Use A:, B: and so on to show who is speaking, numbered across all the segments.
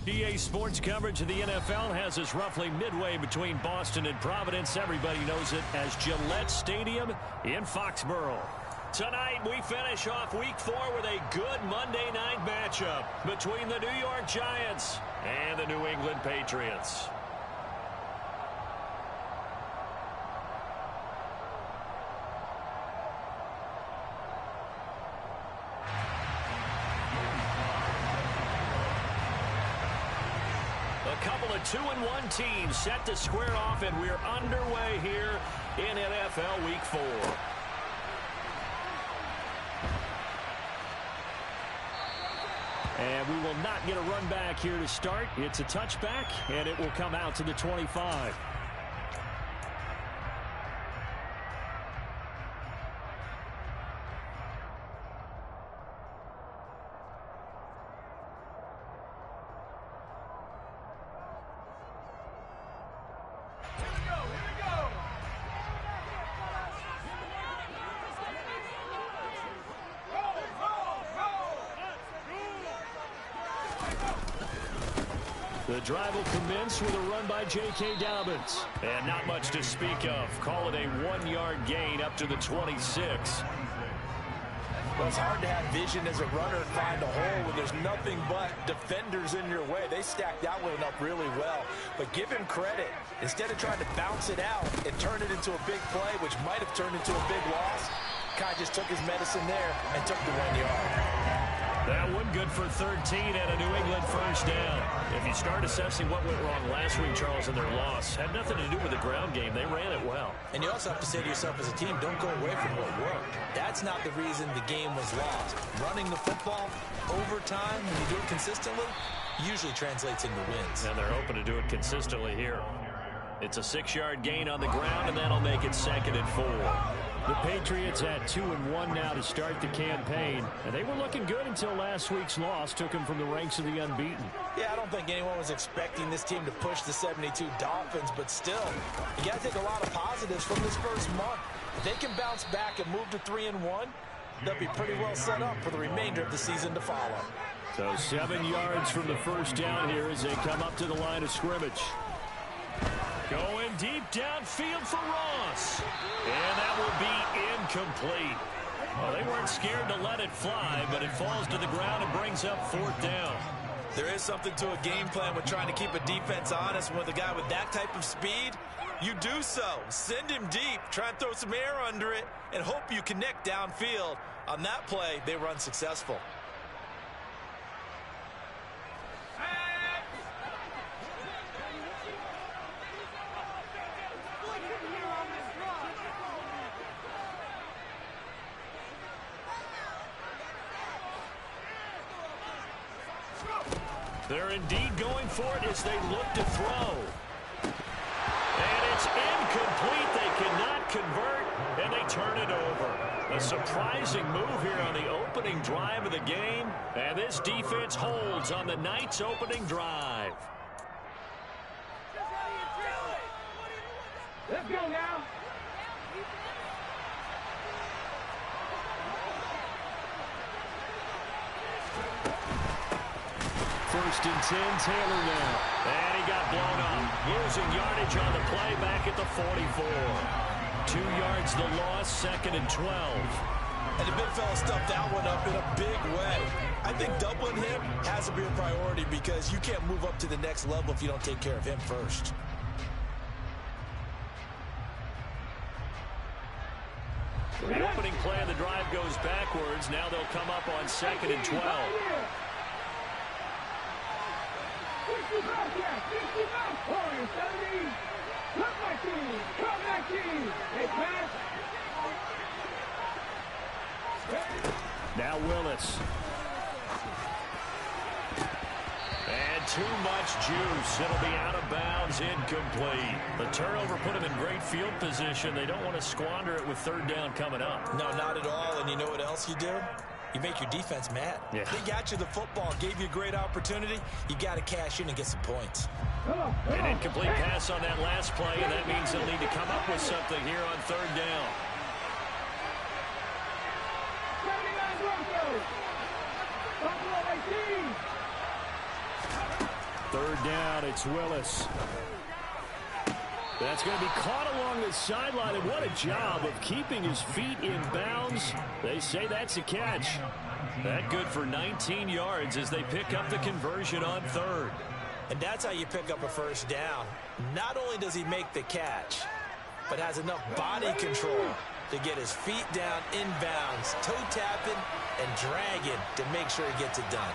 A: EA Sports coverage of the NFL has us roughly midway between Boston and Providence. Everybody knows it as Gillette Stadium in Foxborough. Tonight, we finish off Week 4 with a good Monday night matchup between the New York Giants and the New England Patriots. A couple of 2-1 teams set to square off, and we're underway here in NFL Week 4. And we will not get a run back here to start. It's a touchback, and it will come out to the 25. The drive will commence with a run by J.K. Dobbins. And not much to speak of. Call it a 1-yard gain up to the 26.
B: Well, it's hard to have vision as a runner and find a hole when there's nothing but defenders in your way. They stacked that one up really well. But give him credit. Instead of trying to bounce it out and turn it into a big play, which might have turned into a big loss, Kai just took his medicine there and took the 1 yard.
A: That one good for 13 and a New England first down. If you start assessing what went wrong last week, Charles, in their loss, had nothing to do with the ground game. They ran it well.
B: And you also have to say to yourself as a team, don't go away from what worked. That's not the reason the game was lost. Running the football over time, when you do it consistently, usually translates into wins.
A: And they're hoping to do it consistently here. It's a 6-yard gain on the ground, and that'll make it 2nd and 4. The Patriots at 2-1 now to start the campaign. And they were looking good until last week's loss took them from the ranks of the unbeaten.
B: Yeah, I don't think anyone was expecting this team to push the 72 Dolphins, but still, you got to take a lot of positives from this first month. If they can bounce back and move to 3-1, they'll be pretty well set up for the remainder of the season to follow.
A: So 7 yards from the first down here as they come up to the line of scrimmage. Going deep downfield for Ross. And that will be incomplete. Well, they weren't scared to let it fly, but it falls to the ground and brings up 4th down.
B: There is something to a game plan with trying to keep a defense honest. With a guy with that type of speed, you do so. Send him deep, try and throw some air under it, and hope you connect downfield. On that play, they were unsuccessful.
A: They're indeed going for it as they look to throw. And it's incomplete. They cannot convert, and they turn it over. A surprising move here on the opening drive of the game, and this defense holds on the night's opening drive.
C: Let's go now.
A: First and 10, Taylor now. And he got blown up. Losing yardage on the play back at the 44. 2 yards the loss, 2nd and 12.
B: And the big fella stuffed that one up in a big way. I think doubling him has to be a priority because you can't move up to the next level if you don't take care of him first.
A: The opening play of the drive goes backwards. Now they'll come up on 2nd and 12. Now Willis. And too much juice. It'll be out of bounds, incomplete. The turnover put them in great field position. They don't want to squander it with 3rd down coming up.
B: No, not at all. And you know what else you do? You make your defense mad.
A: Yeah.
B: They got you the football, gave you a great opportunity. You got to cash in and get some points.
A: An incomplete pass on that last play, and that means they'll need to come up with something here on 3rd down. Third down, it's Willis. That's going to be caught along the sideline, and what a job of keeping his feet in bounds. They say that's a catch. That good for 19 yards as they pick up the conversion on third.
B: And that's how you pick up a first down. Not only does he make the catch, but has enough body control to get his feet down inbounds, toe tapping and dragging to make sure he gets it done.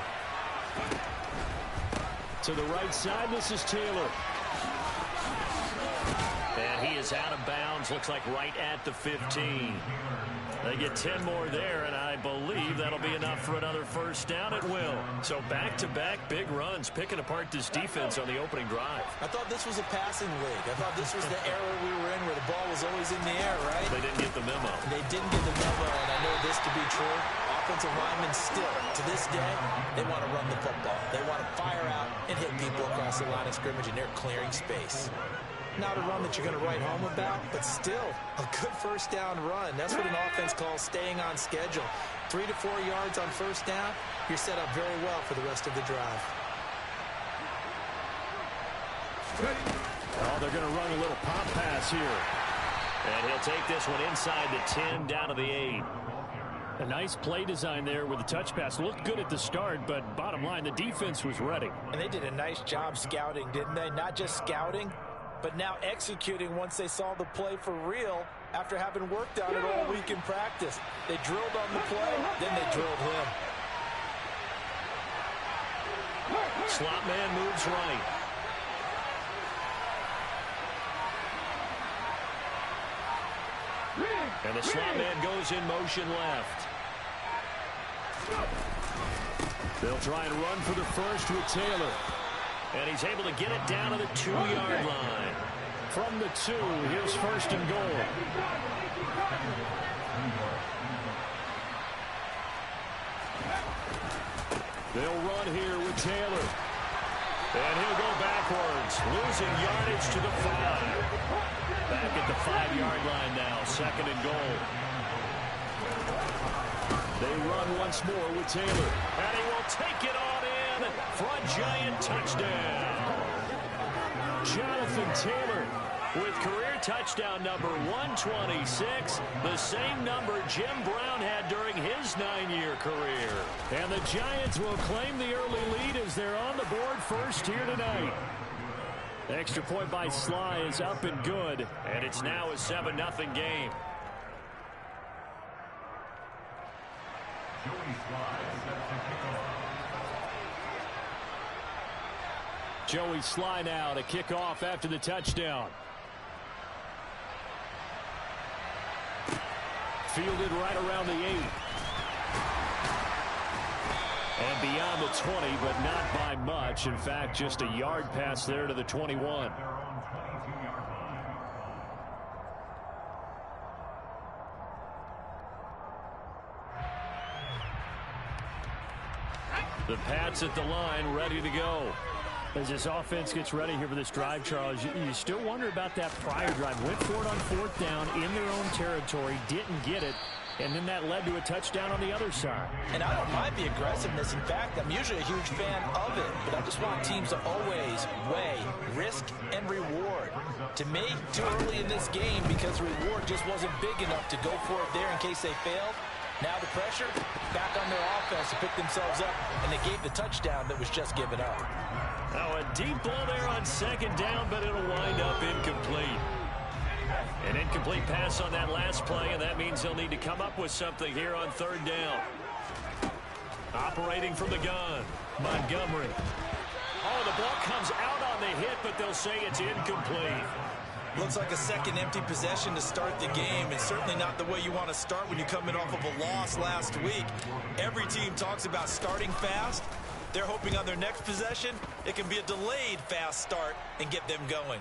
A: To the right side, this is Taylor. And he is out of bounds, looks like right at the 15. They get 10 more there, and I believe that'll be enough for another first down at will. So back-to-back big runs, picking apart this defense on the opening drive.
B: I thought this was a passing league. I thought this was the era we were in where the ball was always in the air, right?
A: They didn't get the memo.
B: They didn't get the memo, and I know this to be true. Offensive linemen still, to this day, they want to run the football. They want to fire out and hit people across the line of scrimmage, and they're clearing space. Not a run that you're going to write home about, but still a good first down run. That's what an offense calls staying on schedule. 3 to 4 yards on first down, you're set up very well for the rest of the drive.
A: Oh, they're going to run a little pop pass here. And he'll take this one inside the 10, down to the 8. A nice play design there with the touch pass. Looked good at the start, but bottom line, the defense was ready.
B: And they did a nice job scouting, didn't they? Not just scouting, but now executing once they saw the play for real after having worked on it all week in practice. They drilled on the play, then they drilled him.
A: Slot man moves right. And the slot man goes in motion left. They'll try and run for the first with Taylor. And he's able to get it down to the 2-yard line. From the 2, here's first and goal. They'll run here with Taylor. And he'll go backwards, losing yardage to the 5. Back at the 5-yard line now, second and goal. They run once more with Taylor. And he will take it on in for a giant touchdown. Jonathan Taylor with career touchdown number 126, the same number Jim Brown had during his 9-year career. And the Giants will claim the early lead as they're on the board first here tonight. Extra point by Sly is up and good, and it's now a 7-0 game. Joey Sly now to kick off after the touchdown. Fielded right around the 8. And beyond the 20, but not by much. In fact, just a yard pass there to the 21. The Pats at the line, ready to go. As this offense gets ready here for this drive, Charles, you still wonder about that prior drive. Went for it on 4th down in their own territory, didn't get it, and then that led to a touchdown on the other side.
B: And I don't mind the aggressiveness. In fact, I'm usually a huge fan of it, but I just want teams to always weigh risk and reward. To me, too early in this game because the reward just wasn't big enough to go for it there in case they failed. Now the pressure back on their offense to pick themselves up, and they gave the touchdown that was just given up.
A: Oh, a deep ball there on 2nd down, but it'll wind up incomplete. An incomplete pass on that last play, and that means they'll need to come up with something here on 3rd down. Operating from the gun, Montgomery. Oh, the ball comes out on the hit, but they'll say it's incomplete.
B: Looks like a second empty possession to start the game, and certainly not the way you want to start when you're coming off of a loss last week. Every team talks about starting fast. They're hoping on their next possession, it can be a delayed fast start and get them going.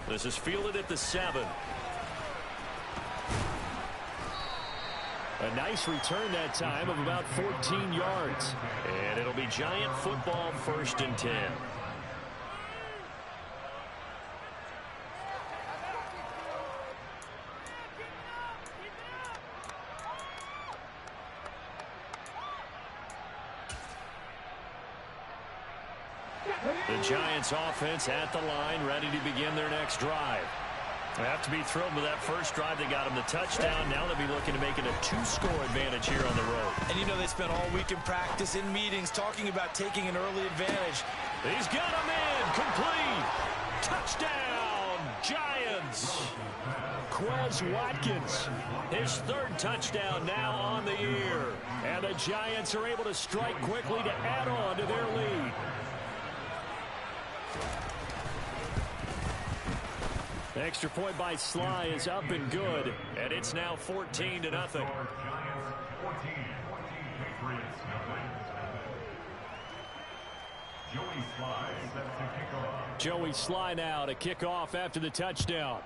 A: This is fielded at the 7. A nice return that time of about 14 yards. And it'll be Giant football, 1st and 10. The Giants offense at the line, ready to begin their next drive. They have to be thrilled with that first drive. They got him the touchdown. Now they'll be looking to make it a 2-score advantage here on the road.
B: And you know they spent all week in practice, in meetings, talking about taking an early advantage.
A: He's got him in. Complete. Touchdown, Giants. Quez Watkins, his third touchdown now on the year. And the Giants are able to strike quickly to add on to their lead. The extra point by Sly is up and good, and it's now 14-0. Joey Sly now to kick off after the touchdown.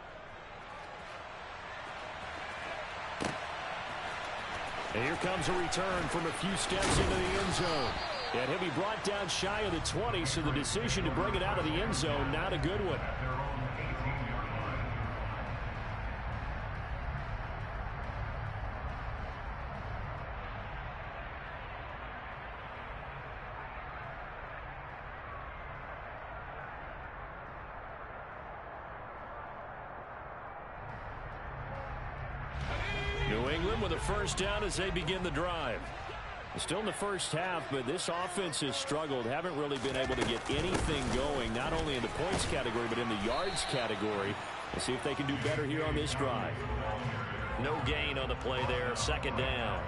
A: And here comes a return from a few steps into the end zone. And he'll be brought down shy of the 20, so the decision to bring it out of the end zone, not a good one. New England with a first down as they begin the drive. Still in the first half, but this offense has struggled. Haven't really been able to get anything going, not only in the points category, but in the yards category. We'll see if they can do better here on this drive. No gain on the play there. Second down.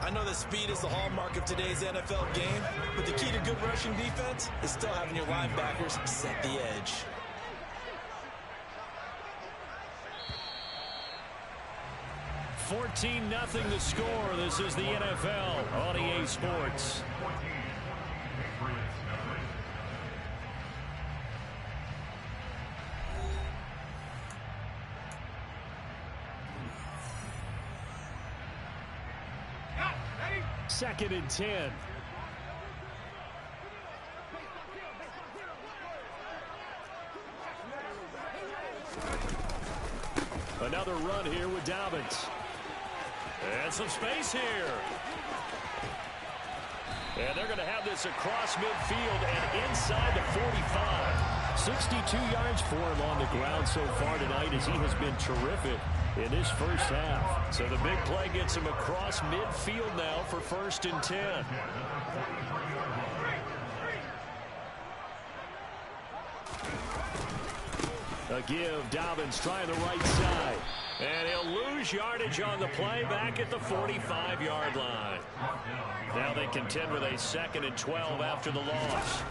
B: I know that speed is the hallmark of today's NFL game, but the key to good rushing defense is still having your linebackers set the edge.
A: $14-0 the score. This is the NFL on EA Sports. Second and 10. Another run here with Dobbins. And some space here. And they're going to have this across midfield and inside the 45. 62 yards for him on the ground so far tonight as he has been terrific in this first half. So the big play gets him across midfield now for 1st and 10. A give, Dobbins trying the right side. And he'll lose yardage on the play back at the 45-yard line. Now they contend with a 2nd and 12 after the loss.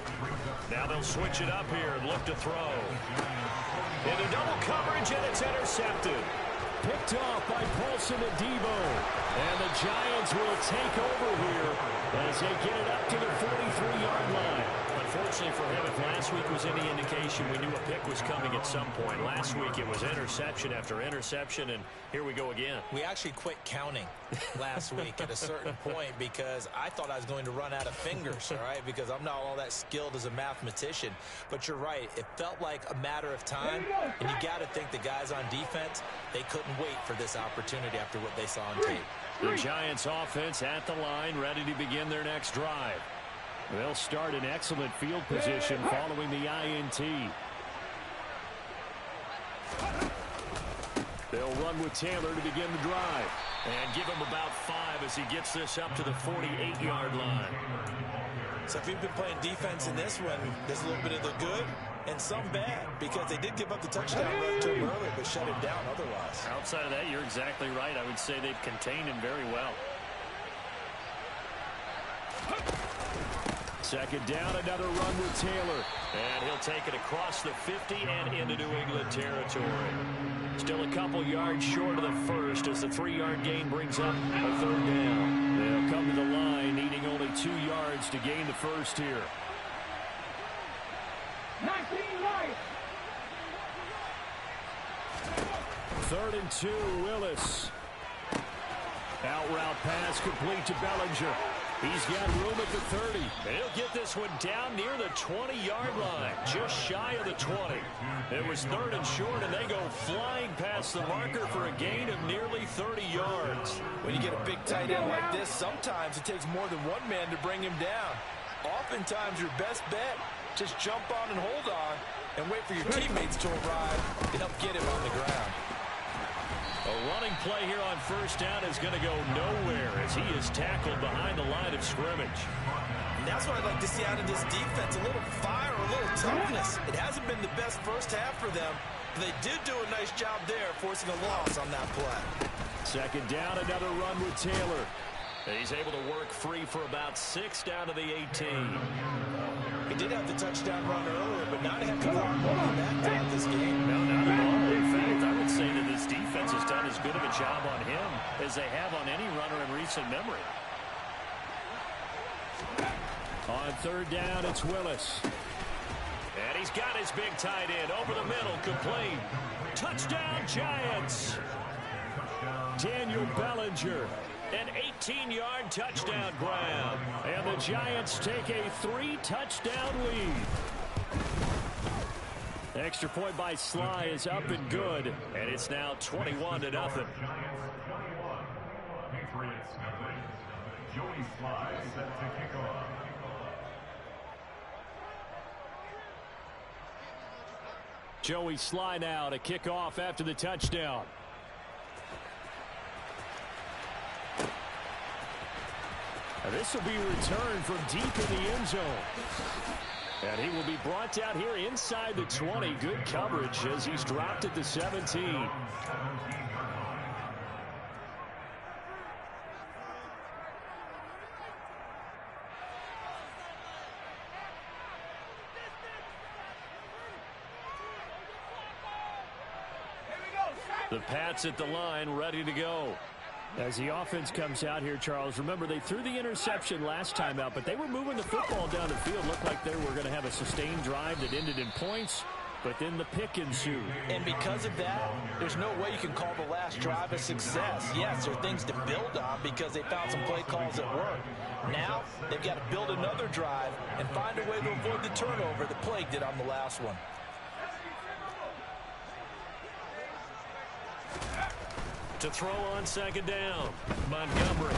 A: Now they'll switch it up here and look to throw. Into double coverage, and it's intercepted. Picked off by Paulson and Debo. And the Giants will take over here as they get it up to the 43-yard line. Unfortunately for him, if last week was any indication, we knew a pick was coming at some point. Last week it was interception after interception, and here we go again.
B: We actually quit counting last week at a certain point because I thought I was going to run out of fingers, all right, because I'm not all that skilled as a mathematician. But you're right. It felt like a matter of time, and you got to think the guys on defense, they couldn't wait for this opportunity after what they saw on tape.
A: The Giants offense at the line, ready to begin their next drive. They'll start in excellent field position following the INT. They'll run with Taylor to begin the drive. And give him about 5 as he gets this up to the 48-yard line.
B: So if you've been playing defense in this one, there's a little bit of the good and some bad, because they did give up the touchdown run to him earlier, but shut him down otherwise.
A: Outside of that, you're exactly right. I would say they've contained him very well. Second down, another run with Taylor. And he'll take it across the 50 and into New England territory. Still a couple yards short of the first as the 3-yard gain brings up a 3rd down. They'll come to the line, needing only 2 yards to gain the first here. 3rd and 2, Willis. Out route pass complete to Bellinger. He's got room at the 30. And he'll get this one down near the 20-yard line, just shy of the 20. It was 3rd and short, and they go flying past the marker for a gain of nearly 30 yards.
B: When you get a big tight end like this, sometimes it takes more than one man to bring him down. Oftentimes, your best bet Just jump on and hold on and wait for your teammates to arrive to help get him on the ground.
A: A running play here on first down is going to go nowhere as he is tackled behind the line of scrimmage.
B: And that's what I'd like to see out of this defense, a little fire, a little toughness. It hasn't been the best first half for them, but they did do a nice job there, forcing a loss on that play.
A: Second down, another run with Taylor. He's able to work free for about 6 down to the 18.
B: He did have the touchdown run earlier, but not a heck of a lot more than that throughout this game.
A: No, not at all. In fact, I would say that this defense has done as good of a job on him as they have on any runner in recent memory. On third down, it's Willis. And he's got his big tight end over the middle, complete. Touchdown, Giants. Daniel Bellinger, an 18-yard touchdown grab. And the Giants take a 3-touchdown lead. Extra point by Sly is up and good, and it's now 21-0.
C: Patriots, Joey Sly set to kick off.
A: Joey Sly now to kick off after the touchdown. And this will be returned from deep in the end zone. And he will be brought down here inside the 20. Good coverage as he's dropped at the 17. The Pats at the line, ready to go. As the offense comes out here, Charles, remember they threw the interception last time out, but they were moving the football down the field. Looked like they were going to have a sustained drive that ended in points, but then the pick ensued.
B: And because of that, there's no way you can call the last drive a success. Yes, there are things to build on because they found some play calls that work. Now, they've got to build another drive and find a way to avoid the turnover that plagued it on the last one.
A: To throw on second down, Montgomery.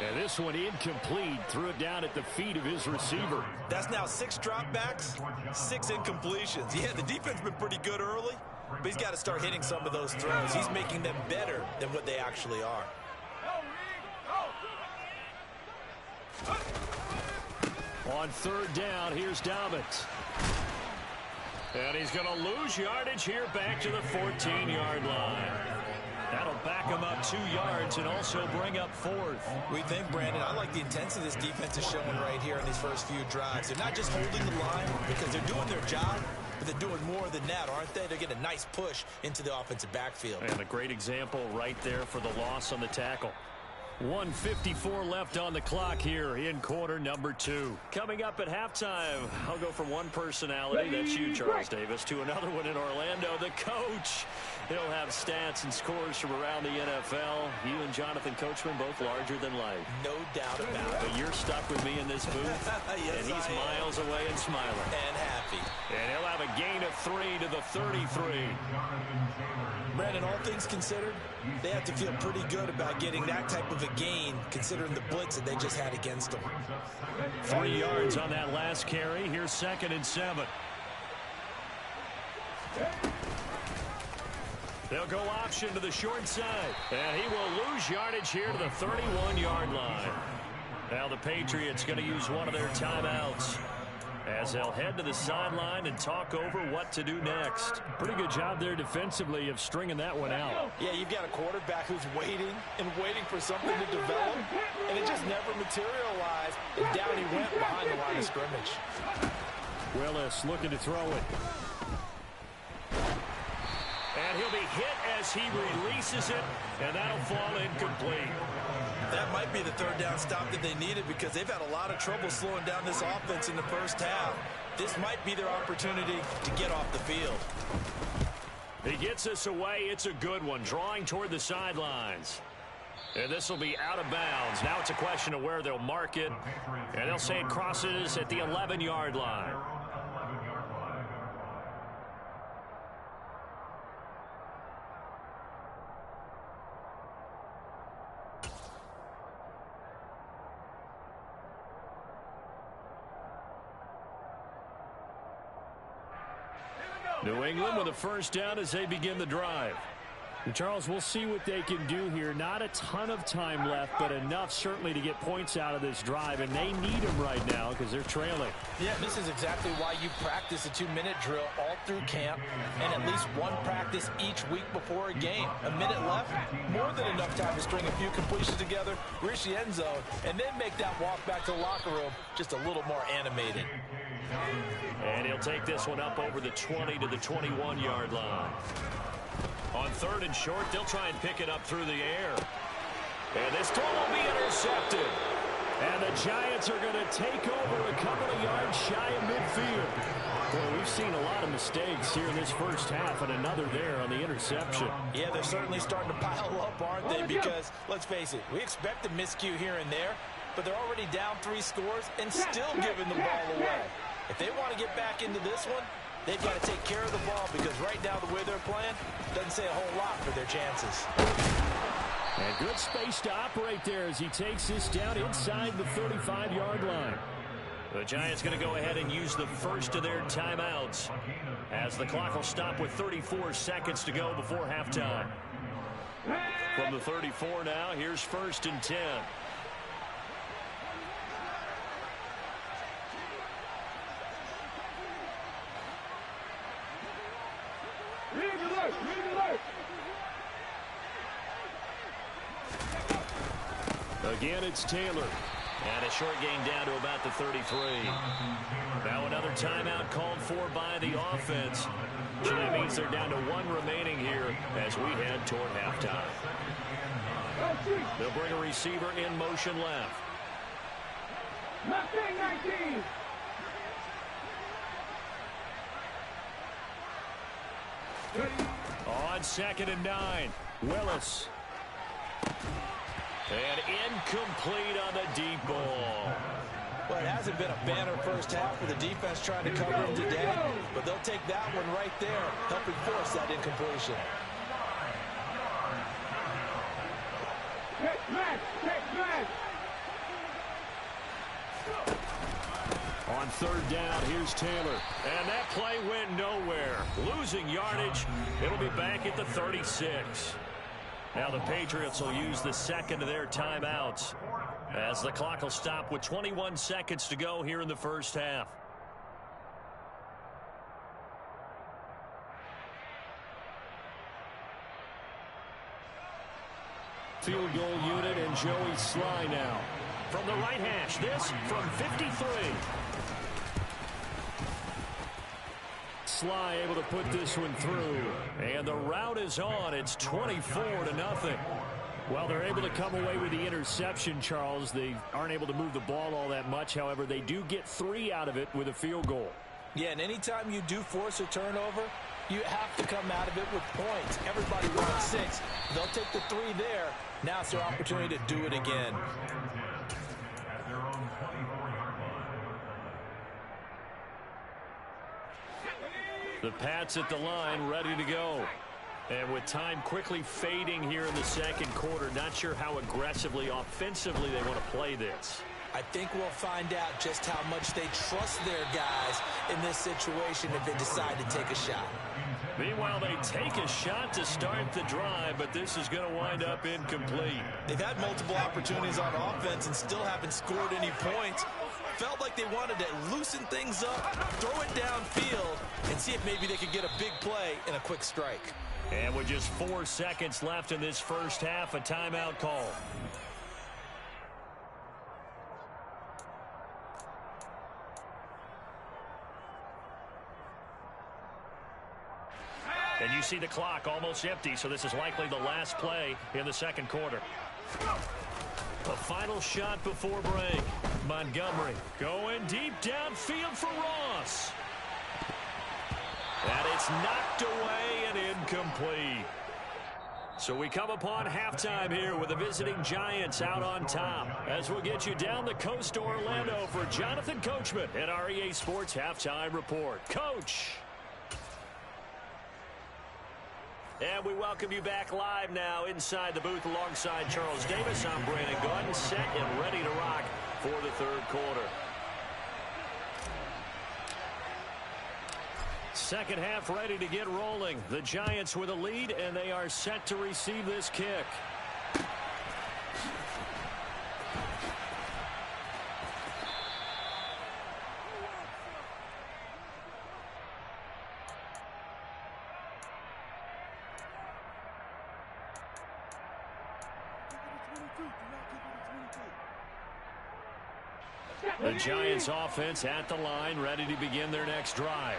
A: And this one incomplete. Threw it down at the feet of his receiver.
B: That's now 6 dropbacks, 6 incompletions. Yeah, the defense has been pretty good early, but he's got to start hitting some of those throws. He's making them better than what they actually are.
A: On third down, here's Dobbins. And he's going to lose yardage here back to the 14-yard line. That'll back him up 2 yards and also bring up 4th.
B: We think, Brandon, I like the intensity this defense is showing right here in these first few drives. They're not just holding the line because they're doing their job, but they're doing more than that, aren't they? They're getting a nice push into the offensive backfield.
A: And a great example right there for the loss on the tackle. 1:54 left on the clock here in quarter number 2. Coming up at halftime, I'll go from one personality, that's you, Charles Davis, to another one in Orlando, the coach. He'll have stats and scores from around the NFL. You and Jonathan Coachman both larger than life.
B: No doubt about it.
A: But you're stuck with me in this booth,
B: yes,
A: and he's miles away and smiling.
B: And happy.
A: And he'll have a gain of 3 to the 33.
B: Brandon, all things considered, they have to feel pretty good about getting that type of a gain, considering the blitz that they just had against them.
A: 3 yards on that last carry. Here's 2nd and 7. They'll go option to the short side. And he will lose yardage here to the 31-yard line. Now the Patriots going to use one of their timeouts as they'll head to the sideline and talk over what to do next. Pretty good job there defensively of stringing that one out.
B: Yeah, you've got a quarterback who's waiting and waiting for something to develop, and it just never materialized, and down he went behind the line of scrimmage.
A: Willis looking to throw it. And he'll be hit as he releases it, and that'll fall incomplete.
B: That might be the third down stop that they needed because they've had a lot of trouble slowing down this offense in the first half. This might be their opportunity to get off the field.
A: He gets us away. It's a good one, drawing toward the sidelines. And this will be out of bounds. Now it's a question of where they'll mark it. And they'll say it crosses at the 11-yard line. New England with a first down as they begin the drive.
D: And Charles, we'll see what they can do here. Not a ton of time left, but enough certainly to get points out of this drive, and they need them right now because they're trailing.
B: Yeah, this is exactly why you practice a 2-minute drill all through camp and at least one practice each week before a game. A minute left, more than enough time to string a few completions together, reach the end zone, and then make that walk back to the locker room just a little more animated.
A: And he'll take this one up over the 20 to the 21-yard line. On 3rd and short, they'll try and pick it up through the air. And this throw will be intercepted.
D: And the Giants are going to take over a couple of yards shy of midfield. Boy, we've seen a lot of mistakes here in this first half, and another there on the interception.
B: Yeah, they're certainly starting to pile up, aren't they? Because, let's face it, we expect a miscue here and there, but they're already down 3 scores and still giving the ball away. If they want to get back into this one, they've got to take care of the ball because right now the way they're playing doesn't say a whole lot for their chances.
D: And good space to operate there as he takes this down inside the 35-yard line.
A: The Giants going to go ahead and use the first of their timeouts as the clock will stop with 34 seconds to go before halftime. From the 34 now, here's 1st and 10.
D: Again, it's Taylor.
A: And a short gain down to about the 33. Now another timeout called for by the offense. So that means they're down to 1 remaining here as we head toward halftime. They'll bring a receiver in motion left.
E: 19.
A: On 2nd and 9, Willis. And incomplete on the deep ball.
B: Well, it hasn't been a banner first half for the defense trying to cover him today, but they'll take that one right there, helping force that incompletion.
D: On 3rd down, here's Taylor.
A: And that play went nowhere. Losing yardage. It'll be back at the 36. Now the Patriots will use the second of their timeouts as the clock will stop with 21 seconds to go here in the first half.
D: Field goal unit and Joey Sly now.
A: From the right hash, this from 53.
D: Sly able to put this one through.
A: And the route is on. It's 24-0.
D: Well, they're able to come away with the interception, Charles. They aren't able to move the ball all that much. However, they do get 3 out of it with a field goal.
B: Yeah, and anytime you do force a turnover, you have to come out of it with points. Everybody wants 6. They'll take the 3 there. Now it's their opportunity to do it again.
A: The Pats at the line, ready to go. And with time quickly fading here in the second quarter, not sure how aggressively, offensively they want to play this.
B: I think we'll find out just how much they trust their guys in this situation if they decide to take a shot.
A: Meanwhile, they take a shot to start the drive, but this is going to wind up incomplete.
B: They've had multiple opportunities on offense and still haven't scored any points. Felt like they wanted to loosen things up, throw it downfield, and see if maybe they could get a big play and a quick strike.
A: And with just 4 seconds left in this first half, a timeout call. And you see the clock almost empty, so this is likely the last play in the second quarter. A final shot before break. Montgomery going deep downfield for Ross. And it's knocked away and incomplete. So we come upon halftime here with the visiting Giants out on top. As we'll get you down the coast to Orlando for Jonathan Coachman at our EA Sports Halftime Report. Coach. And we welcome you back live now inside the booth alongside Charles Davis. I'm Brandon Gaudin, set and ready to rock for the third quarter. second half ready to get rolling. The Giants with a lead, and they are set to receive this kick. The Giants offense at the line, ready to begin their next drive.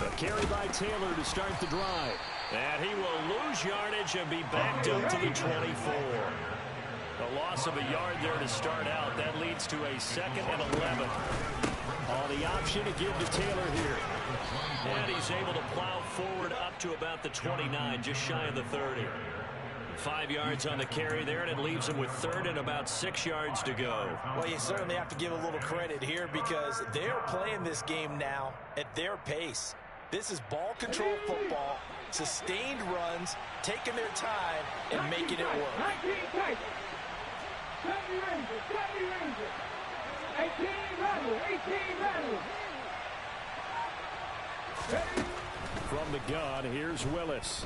A: A carry by Taylor to start the drive. And he will lose yardage and be backed up to the 24. A loss of a yard there to start out. That leads to a 2nd and 11. The option to give to Taylor here. And he's able to plow forward up to about the 29, just shy of the 30. 5 yards on the carry there, and it leaves him with 3rd and about 6 yards to go.
B: Well, you certainly have to give a little credit here because they're playing this game now at their pace. This is ball control football, sustained runs, taking their time, and making it work.
E: 19 Titans, 70 Rangers, 70 Rangers, 18 Rebels, 18 Rebels.
D: From the gun, here's Willis.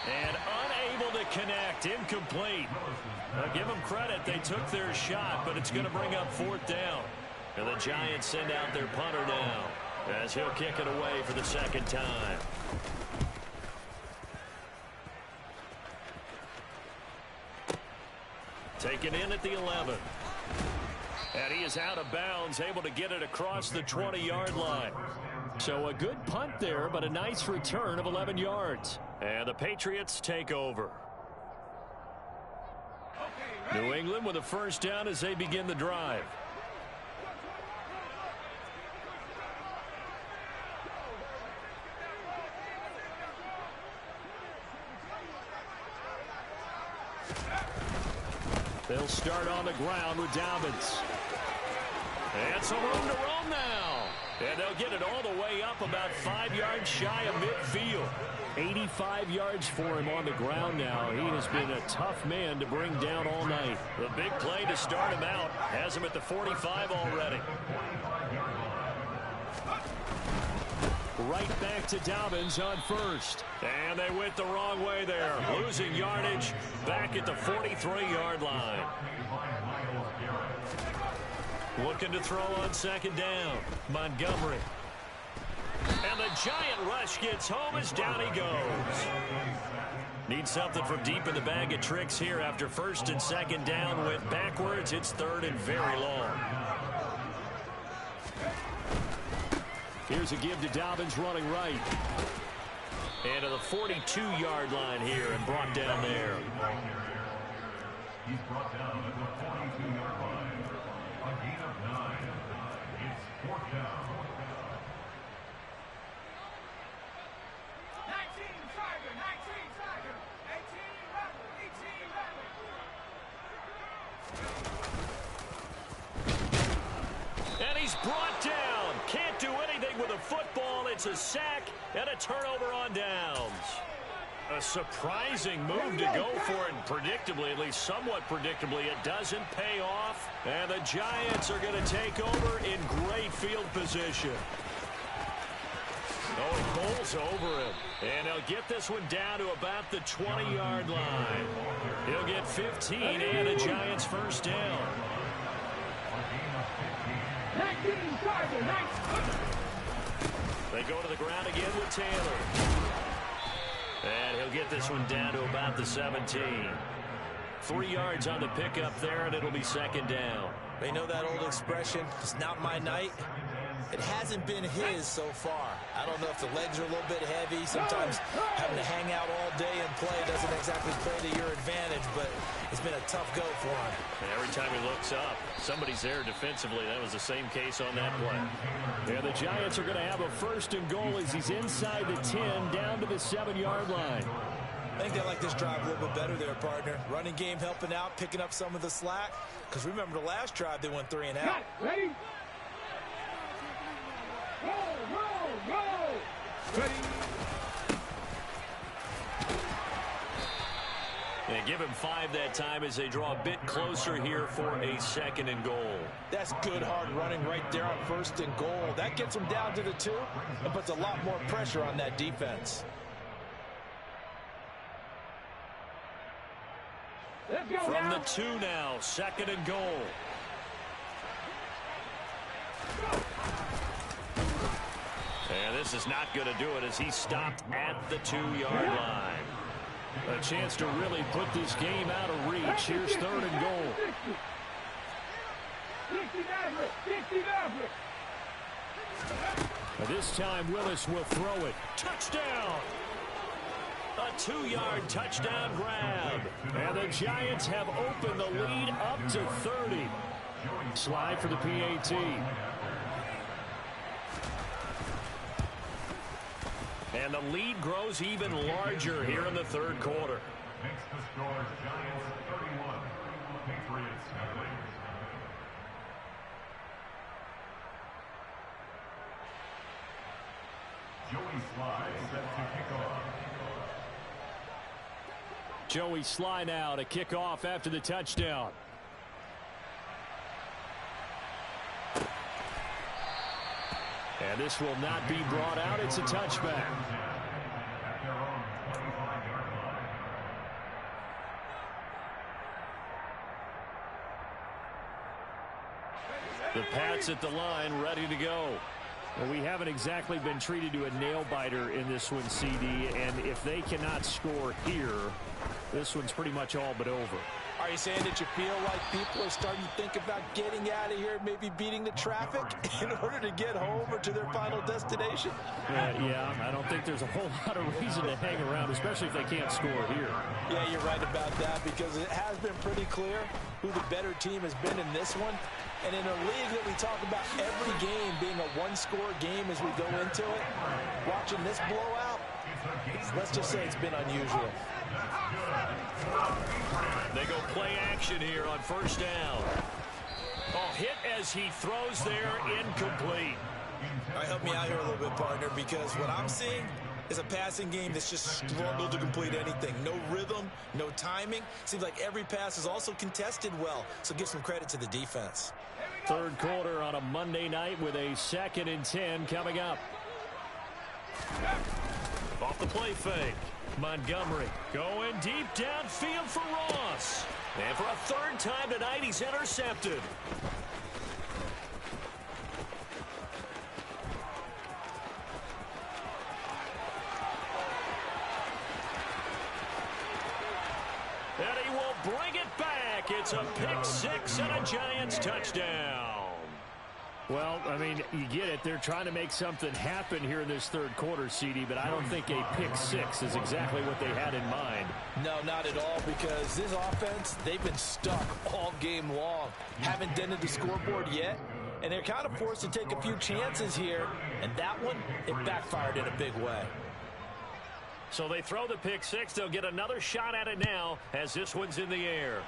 A: And unable to connect, incomplete. Now give them credit, they took their shot, but it's going to bring up 4th down. And the Giants send out their punter now as he'll kick it away for the 2nd time. Taken in at the 11. And he is out of bounds, able to get it across the 20-yard line. So a good punt there, but a nice return of 11 yards. And the Patriots take over. New England with a 1st down as they begin the drive. They'll start on the ground with Dobbins. And some room to roam now. And they'll get it all the way up about 5 yards shy of midfield. 85 yards for him on the ground now. He has been a tough man to bring down all night. The big play to start him out has him at the 45 already. Right back to Dobbins on 1st. And they went the wrong way there. Losing yardage back at the 43-yard line. Looking to throw on 2nd down. Montgomery. And the giant rush gets home as down he goes. Need something from deep in the bag of tricks here after 1st and 2nd down. Went backwards. It's 3rd and very long. Here's a give to Dobbins running right. And to the 42-yard line here and brought down there.
C: He's brought down at the 42-yard line. A gain of 9. It's 4th down.
E: 19 Tiger, 19 Tiger, 18 Rebel, 18 Rebel.
A: And he's brought down. Can't do anything with a football. It's a sack and a turnover on downs. A surprising move to go for it, and predictably, at least somewhat predictably, it doesn't pay off. And the Giants are going to take over in great field position. Oh, it bowls over him. And they'll get this one down to about the 20-yard line. He'll get 15 and a Giants 1st down.
E: 19 Tiger, 19.
A: They go to the ground again with Taylor. And he'll get this one down to about the 17. 3 yards on the pickup there, and it'll be 2nd down.
B: They know that old expression, it's not my night. It hasn't been his so far. I don't know if the legs are a little bit heavy. Sometimes having to hang out all day and play doesn't exactly play to your advantage, but it's been a tough go for him.
A: And every time he looks up, somebody's there defensively. That was the same case on that play.
D: Yeah, the Giants are going to have a 1st and goal as he's inside the 10, down to the 7-yard line.
B: I think they like this drive a little bit better there, partner. Running game helping out, picking up some of the slack. Because remember the last drive, they went 3 and out.
E: Ready? Go! Ready?
A: And give him 5 that time as they draw a bit closer here for a 2nd and goal.
B: That's good hard running right there on 1st and goal. That gets them down to the 2 and puts a lot more pressure on that defense.
A: From the 2 now, 2nd and goal. And this is not going to do it as he stopped at the 2-yard line. A chance to really put this game out of reach. Here's 3rd and goal. This time Willis will throw it. Touchdown! A 2-yard touchdown grab. And the Giants have opened the lead up to 30. Slide for the PAT. And the lead grows even larger here in the 3rd quarter.
C: Makes the score Giants 31, Patriots nothing. Joey Sly set to kick off.
A: Joey Sly now to kick off after the touchdown. And this will not be brought out. It's a touchback. The Pats at the line, ready to go. Well, we haven't exactly been treated to a nail-biter in this one, CD, and if they cannot score here, this one's pretty much all but over.
B: Are you saying that you feel like people are starting to think about getting out of here, maybe beating the traffic in order to get home or to their final destination?
A: Yeah, I don't think there's a whole lot of reason to hang around, especially if they can't score here.
B: Yeah, you're right about that because it has been pretty clear who the better team has been in this one. And in a league that we talk about every game being a one-score game as we go into it, watching this blowout, let's just say it's been unusual.
A: They go play action here on 1st down. Oh, hit as he throws there, incomplete.
B: All right, help me out here a little bit, partner, because what I'm seeing is a passing game that's just struggled to complete anything. No rhythm, no timing. Seems like every pass is also contested well, so give some credit to the defense.
A: 3rd quarter on a Monday night with a 2nd and 10 coming up. Off the play fake. Montgomery going deep downfield for Ross. And for a 3rd time tonight, he's intercepted. And he will bring it back. It's a pick-6 and a Giants touchdown. Well, I mean, you get it. They're trying to make something happen here in this 3rd quarter, CD, but I don't think a pick-6 is exactly what they had in mind.
B: No, not at all, because this offense, they've been stuck all game long. Haven't dented the scoreboard yet, and they're kind of forced to take a few chances here, and that one, it backfired in a big way.
A: So they throw the pick-6. They'll get another shot at it now as this one's in the air.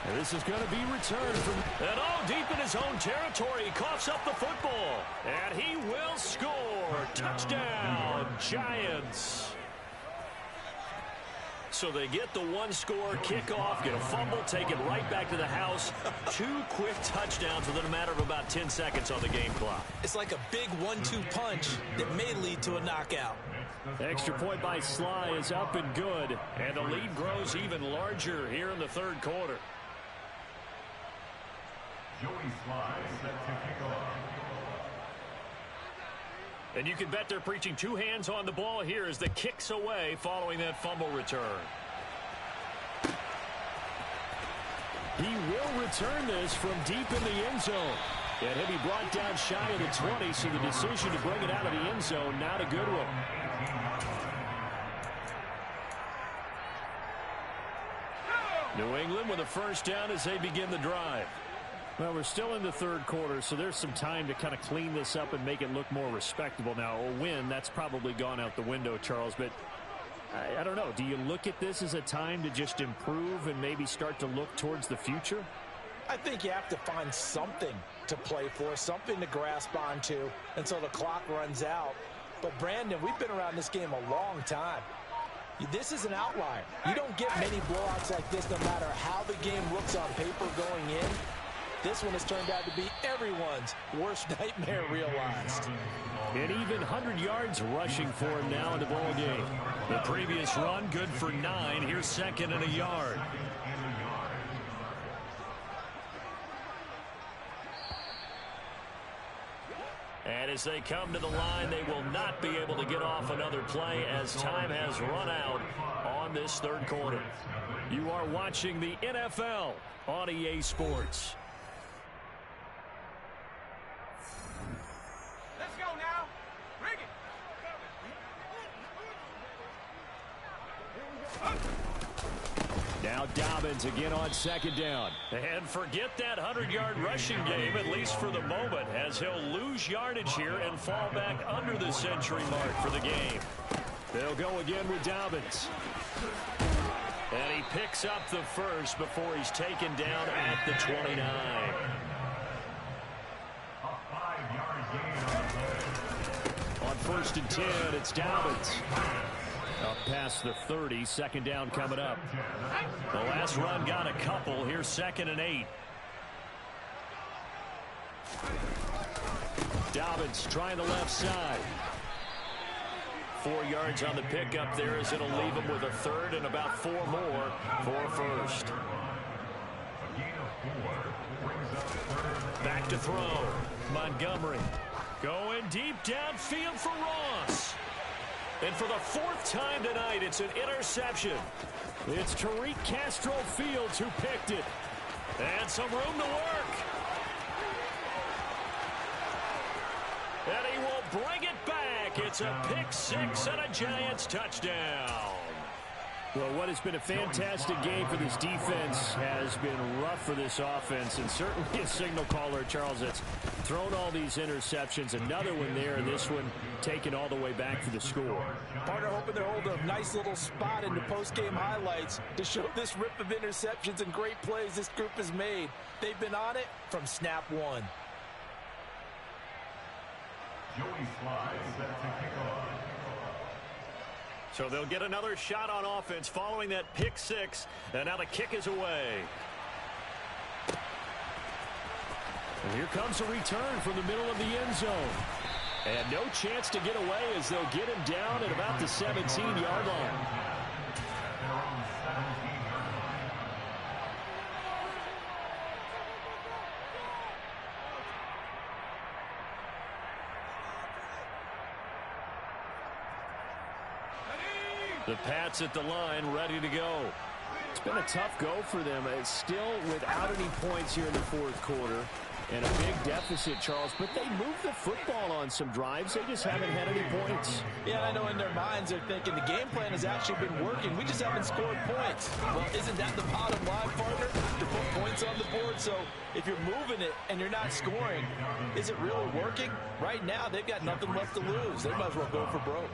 A: And this is going to be returned from... And deep in his own territory. He coughs up the football. And he will score. Touchdown, Giants. So they get the 1-score kickoff, get a fumble, take it right back to the house. 2 quick touchdowns within a matter of about 10 seconds on the game clock.
B: It's like a big 1-2 punch that may lead to a knockout.
A: Extra point by Sly is up and good. And the lead grows even larger here in the 3rd quarter.
C: Joey Sly set to kick off.
A: And you can bet they're preaching 2 hands on the ball here as the kick's away following that fumble return. He will return this from deep in the end zone. And he'll be brought down shy of the 20, so the decision to bring it out of the end zone, not a good one. New England with a 1st down as they begin the drive. Well, we're still in the 3rd quarter, so there's some time to kind of clean this up and make it look more respectable. Now, a win, that's probably gone out the window, Charles, but I don't know. Do you look at this as a time to just improve and maybe start to look towards the future?
B: I think you have to find something to play for, something to grasp onto until the clock runs out. But, Brandon, we've been around this game a long time. This is an outlier. You don't get many blowouts like this no matter how the game looks on paper going in. This one has turned out to be everyone's worst nightmare realized.
D: An even 100 yards rushing for him now in the ball game.
A: The previous run good for 9. Here's second and a yard. And as they come to the line, they will not be able to get off another play as time has run out on this third quarter. You are watching the NFL on EA Sports.
E: Let's go now. Bring it.
D: Now Dobbins again on second down.
A: And forget that 100-yard rushing game, at least for the moment, as he'll lose yardage here and fall back under the century mark for the game.
D: They'll go again with Dobbins.
A: And he picks up the first before he's taken down at the 29.
C: A 5-yard gain
D: On first and 10, it's Dobbins. Up past the 30, second down coming up.
A: The last run got a couple. Here's second and 8.
D: Dobbins trying the left side.
A: 4 yards on the pickup there as it'll leave him with a third and about 4 more for a first. Back to throw. Montgomery going deep downfield for Ross. And for the 4th time tonight, it's an interception.
D: It's Tariq Castro Fields who picked it.
A: And some room to work. And he will bring it back. It's a pick 6 and a Giants touchdown.
D: Well, what has been a fantastic game for this defense has been rough for this offense, and certainly a signal caller, Charles, that's thrown all these interceptions. Another one there, and this one taken all the way back for the score.
B: Partner hoping they'll hold a nice little spot in the post-game highlights to show this rip of interceptions and great plays this group has made. They've been on it from snap one.
C: Joey Sly set to kick off.
A: So they'll get another shot on offense following that pick 6. And now the kick is away.
D: And here comes a return from the middle of the end zone. And no chance to get away as they'll get him down at about the 17-yard line.
A: The Pats at the line, ready to go.
D: It's been a tough go for them. It's still without any points here in the fourth quarter. And a big deficit, Charles. But they moved the football on some drives. They just haven't had any points.
B: Yeah, I know in their minds they're thinking the game plan has actually been working. We just haven't scored points. Well, isn't that the bottom line, partner? To put points on the board. So if you're moving it and you're not scoring, is it really working? Right now, they've got nothing left to lose. They might as well go for broke.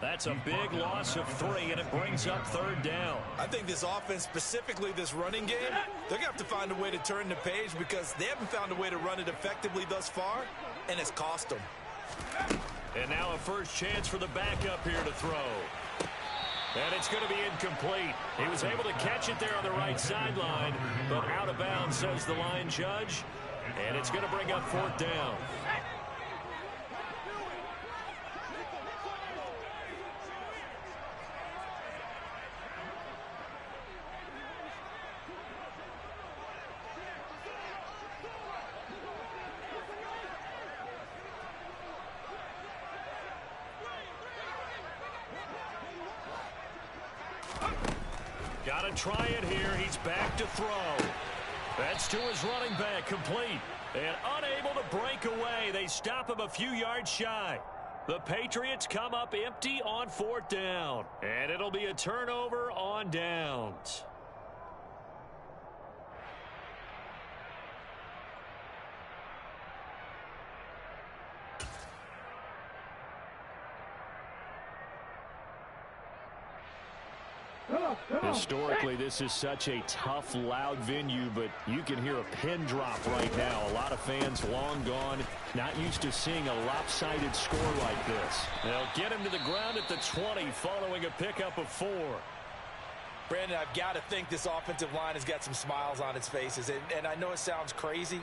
A: That's a big loss of 3, and it brings up third down.
B: I think this offense, specifically this running game, they're going to have to find a way to turn the page because they haven't found a way to run it effectively thus far, and it's cost them.
A: And now a first chance for the backup here to throw. And it's going to be incomplete. He was able to catch it there on the right sideline, but out of bounds, says the line judge. And it's going to bring up fourth down. Got to try it here. He's back to throw. That's to his running back, complete. And unable to break away. They stop him a few yards shy. The Patriots come up empty on fourth down. And it'll be a turnover on downs.
E: Hello.
D: Historically, this is such a tough, loud venue, but you can hear a pin drop right now. A lot of fans long gone, not used to seeing a lopsided score like this.
A: They'll get him to the ground at the 20 following a pickup of 4.
B: Brandon, I've got to think this offensive line has got some smiles on its faces. And I know it sounds crazy,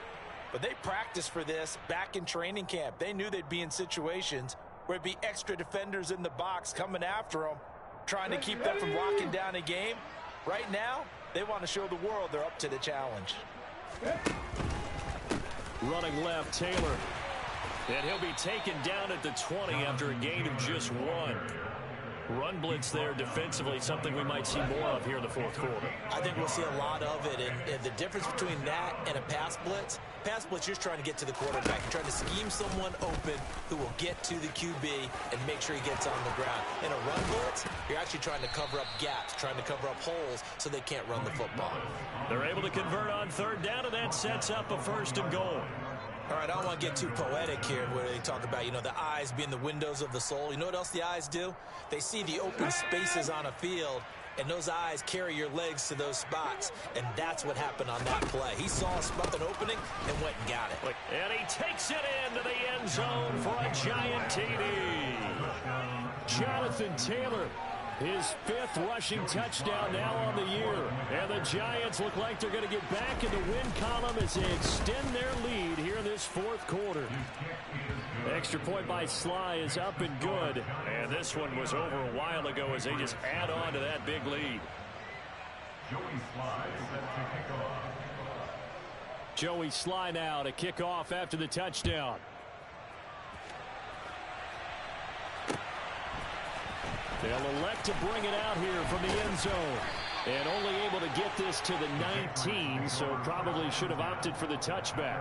B: but they practiced for this back in training camp. They knew they'd be in situations where there'd be extra defenders in the box coming after them, trying to keep them from locking down a game. Right now, they want to show the world they're up to the challenge.
A: Running left, Taylor. And he'll be taken down at the 20 after a gain of just 1. Run blitz there defensively, something we might see more of here in the fourth quarter.
B: I think we'll see a lot of it, and the difference between that and a pass blitz, you're just trying to get to the quarterback. You're trying to scheme someone open who will get to the QB and make sure he gets on the ground. In a run blitz, you're actually trying to cover up gaps, trying to cover up holes so they can't run the football.
A: They're able to convert on 3rd down, and that sets up a 1st and goal.
B: All right, I don't want to get too poetic here where they talk about, the eyes being the windows of the soul. You know what else the eyes do? They see the open spaces on a field, and those eyes carry your legs to those spots, and that's what happened on that play. He saw an opening and went and got it.
A: And he takes it into the end zone for a giant TD. Jonathan Taylor, his 5th rushing touchdown now on the year. And the Giants look like they're going to get back in the win column as they extend their lead here in this 4th quarter. Extra point by Sly is up and good. And this one was over a while ago as they just add on to that big lead. Joey Sly now to kick off after the touchdown. They'll elect to bring it out here from the end zone. And only able to get this to the 19, so probably should have opted for the touchback.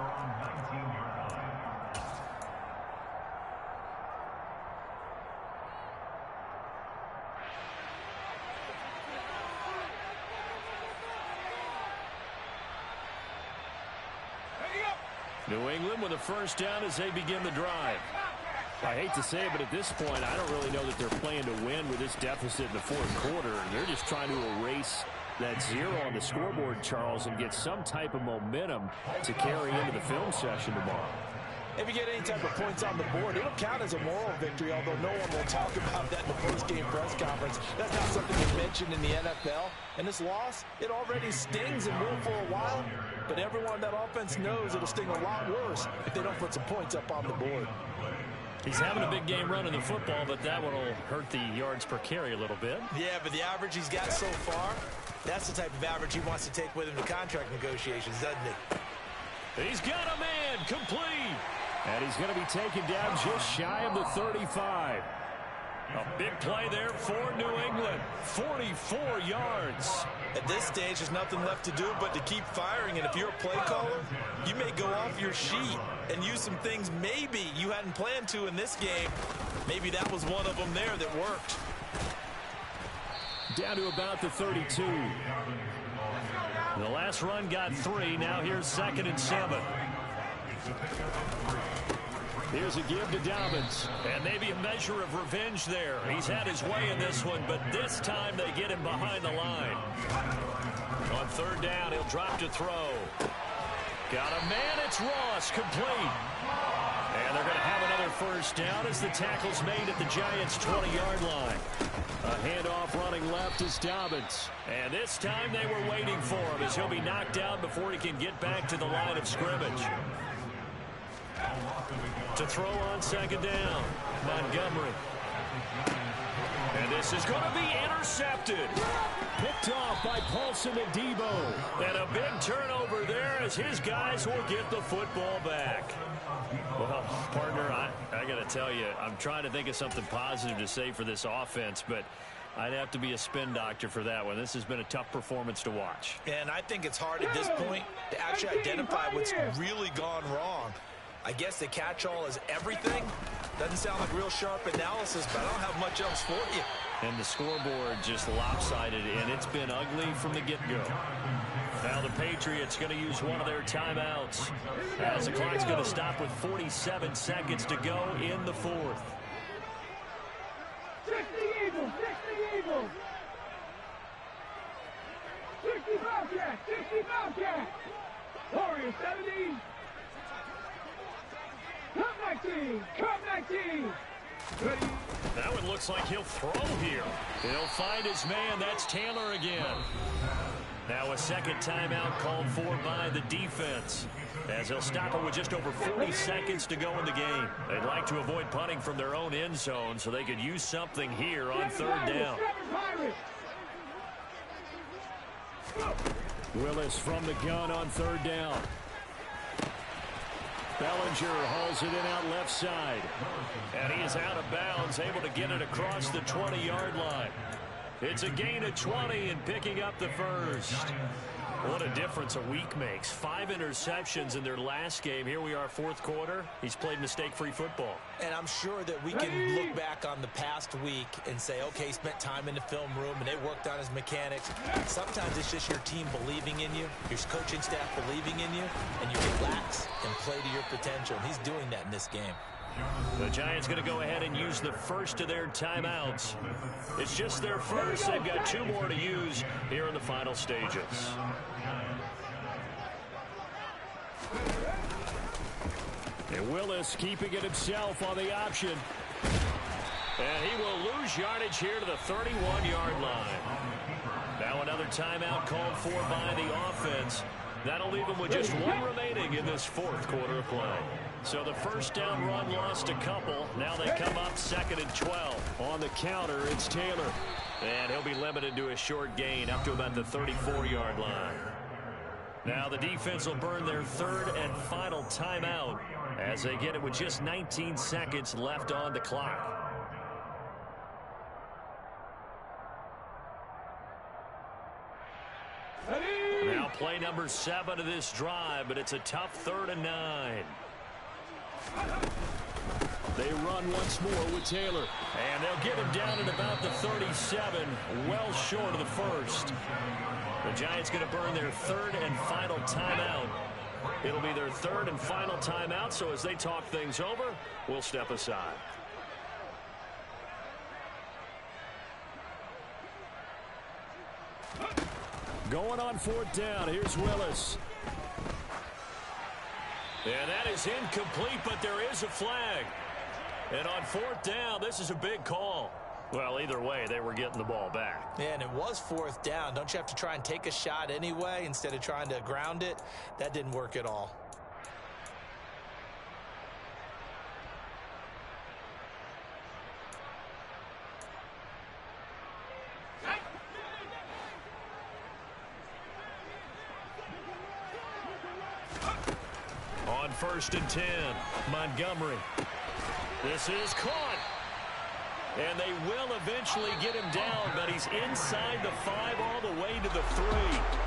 A: New England with a 1st down as they begin the drive. I hate to say it, but at this point, I don't really know that they're playing to win with this deficit in the 4th quarter. They're just trying to erase that 0 on the scoreboard, Charles, and get some type of momentum to carry into the film session tomorrow.
B: If you get any type of points on the board, it'll count as a moral victory, although no one will talk about that in the post-game press conference. That's not something you mentioned in the NFL. And this loss, it already stings and will for a while, but everyone on that offense knows it'll sting a lot worse if they don't put some points up on the board.
A: He's having a big game running the football, but that one will hurt the yards per carry a little bit.
B: Yeah, but the average he's got so far, that's the type of average he wants to take with him to contract negotiations, doesn't he?
A: He's got a man complete.
D: And he's going to be taken down just shy of the 35.
A: A big play there for New England. 44 yards.
B: At this stage, there's nothing left to do but to keep firing. And if you're a play caller, you may go off your sheet and use some things maybe you hadn't planned to in this game. Maybe that was one of them there that worked.
D: Down to about the 32.
A: The last run got 3. Now here's 2nd and 7.
D: Here's a give to Dobbins.
A: And maybe a measure of revenge there. He's had his way in this one, but this time they get him behind the line. On 3rd down, he'll drop to throw. Got a man, it's Ross, complete. And they're going to have another 1st down as the tackle's made at the Giants' 20-yard line. A handoff running left is Dobbins. And this time they were waiting for him as he'll be knocked down before he can get back to the line of scrimmage. To throw on 2nd down, Montgomery. And this is going to be intercepted. Picked off by Paulson and Debo. And a big turnover there as his guys will get the football back. Well, partner, I got to tell you, I'm trying to think of something positive to say for this offense, but I'd have to be a spin doctor for that one. This has been a tough performance to watch.
B: And I think it's hard at this point to actually identify what's really gone wrong. I guess the catch-all is everything. Doesn't sound like real sharp analysis, but I don't have much else for you.
A: And the scoreboard just lopsided, and it's been ugly from the get-go. Now the Patriots going to use one of their timeouts as the clock's going to stop with 47 seconds to go in the 4th.
E: 60 Eagles, 60 Eagles. Patriots 70. Come 19. Come 19. Ready.
A: That one looks like he'll throw here. He'll find his man. That's Taylor again. Now a second timeout called for by the defense, as they'll stop it with just over 40 seconds to go in the game. They'd like to avoid punting from their own end zone so they could use something here on third down.
D: Willis from the gun on third down. Bellinger hauls it in out left side.
A: And he is out of bounds, able to get it across the 20-yard line. It's a gain of 20 and picking up the first. What a difference a week makes. 5 interceptions in their last game. Here we are, fourth quarter. He's played mistake-free football.
B: And I'm sure that we can look back on the past week and say, okay, he spent time in the film room and they worked on his mechanics. Sometimes it's just your team believing in you, your coaching staff believing in you, and you relax and play to your potential. And he's doing that in this game.
A: The Giants going to go ahead and use the first of their timeouts. It's just their first. They've got 2 more to use here in the final stages.
D: And Willis keeping it himself on the option.
A: And he will lose yardage here to the 31-yard line. Now another timeout called for by the offense. That'll leave them with just 1 remaining in this fourth quarter of play. So the first down run lost a couple. Now they come up 2nd and 12.
D: On the counter, it's Taylor.
A: And he'll be limited to a short gain up to about the 34-yard line. Now the defense will burn their 3rd and final timeout as they get it with just 19 seconds left on the clock. Now play number 7 of this drive, but it's a tough 3rd and 9.
D: They run once more with Taylor.
A: And they'll get him down at about the 37, well short of the first. The Giants going to burn their 3rd and final timeout. It'll be their 3rd and final timeout, so as they talk things over, we'll step aside.
D: Going on 4th down. Here's Willis.
A: And that is incomplete, but there is a flag. And on 4th down, this is a big call. Well, either way, they were getting the ball back.
B: Yeah, and it was 4th down. Don't you have to try and take a shot anyway instead of trying to ground it? That didn't work at all.
A: On 1st and 10, Montgomery. This is caught. And they will eventually get him down, but he's inside the 5 all the way to the 3.